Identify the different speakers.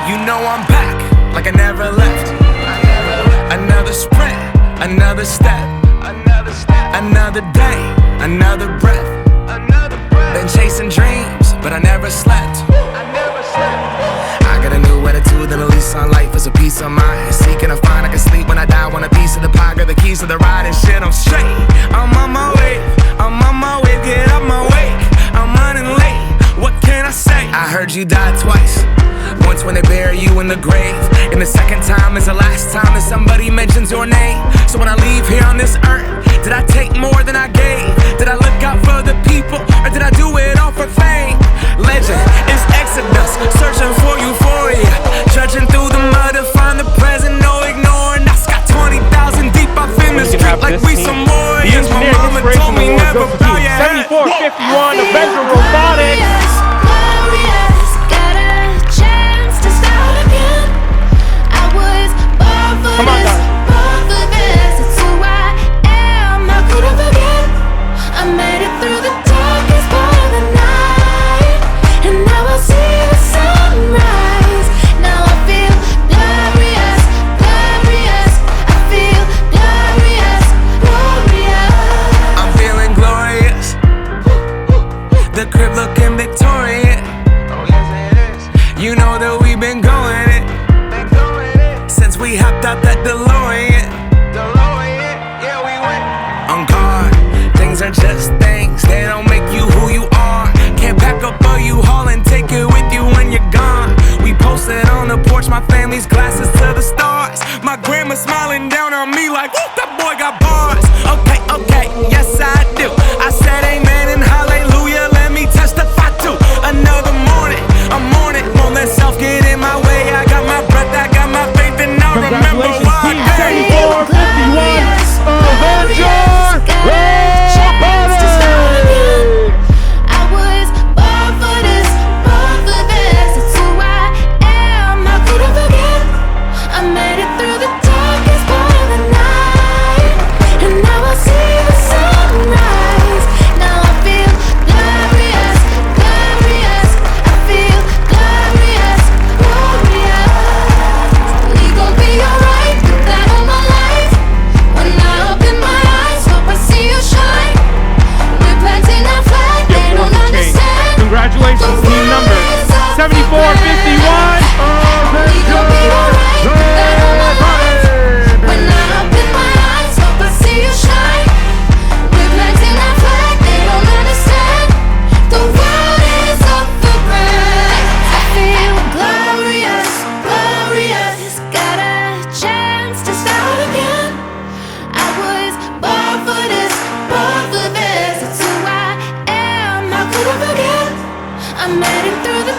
Speaker 1: You know I'm back, like I never left. Another sprint, another step, another day, another breath. Been chasing dreams, but I never slept. I got a new attitude and a lease on life is a peace of mind. Seeking to find I can sleep when I die. Want a piece of the pie, got the keys to the ride and shit. I'm straight. I'm on my way. I'm on my way. Get up my way. I'm running late. What can I say? I heard you died twice. Once when they bury you in the grave, and the second time is the last time that somebody mentions your name. So when I leave here on this earth, did I take more than I gave? Did I look out for the people, or did I do it all for fame? Legend is Exodus, searching for euphoria, trudging through the mud to find the present, no ignoring us. Got 20,000 deep up in the street like we some warriors. My mama told me never bow your head.
Speaker 2: 74-51, AvengerRobotics. Come on, guys.
Speaker 3: It's who I am. How could I forget? I made it through the darkest part of the night, and now I see the sunrise. Now I feel glorious, glorious. I feel glorious, glorious.
Speaker 1: I'm feeling glorious. The crib looking victorious. Oh yes it is. You know that we've been going it. We hopped out that DeLorean, yeah we went. On guard, things are just things, they don't make you who you are. Can't pack up a U-Haul and take it with you when you're gone. We posted on the porch, my family's glasses to the stars. My grandma smiling down on me like, whoop, that boy got bars. Okay, yes I do. I said amen and hallelujah, let me testify to another morning. I'm on it, won't let self get in my way. I got my breath, I got my faith, and I remember why.
Speaker 2: 74-51, AvengerRobotics.
Speaker 3: I was born for this, born for this. It's who I am. How could I forget? I made it through the darkest part of the night, and now I see the sunrise. Now I feel glorious, glorious. I feel glorious, glorious. We gon' be alright, that all my life. When I open my eyes, hope I see you shine. We're planting our flag, they don't understand.
Speaker 2: Congratulations, team number 74-51,
Speaker 3: We gon' be alright, that all my life. When I open my eyes, hope I see you shine. We're planting our flag, they don't understand. The world is up for grabs. I feel glorious, glorious. Got a chance to start again. I was born for this, born for this. It's who I am. How could I forget? I made it through the